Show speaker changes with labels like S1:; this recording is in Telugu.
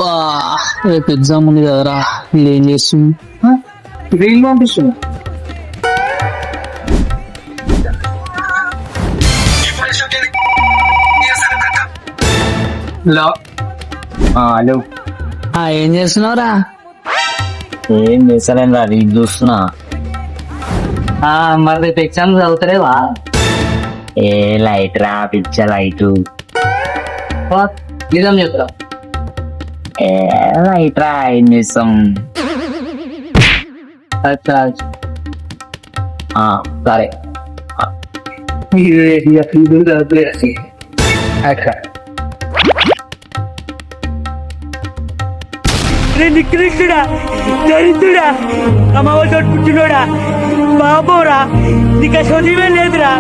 S1: బా రేపు ఎగ్జామ్ ఉంది కదరా, ఇది ఏం చేస్తుంది? రీల్ పంపిస్తున్నా. హలో.
S2: హలో.
S1: ఏం చేస్తున్నావురా?
S2: ఏం చేస్తలేను రా, రీల్ చూస్తున్నా.
S1: మరి రేపు ఎగ్జామ్ చదువుతలేవా?
S2: ఏ లైట్ రా, పిచ్చ లైట్.
S1: నిజం చెప్తా.
S2: ఏ లైట్ రా, ఏం చేస్తాం. సరే.
S3: నికృష్టుడా, దరిద్రుడా, అమ్మవ తోడు పుట్టినోడా, బాబోరా, నీకు చదివే లేదురా.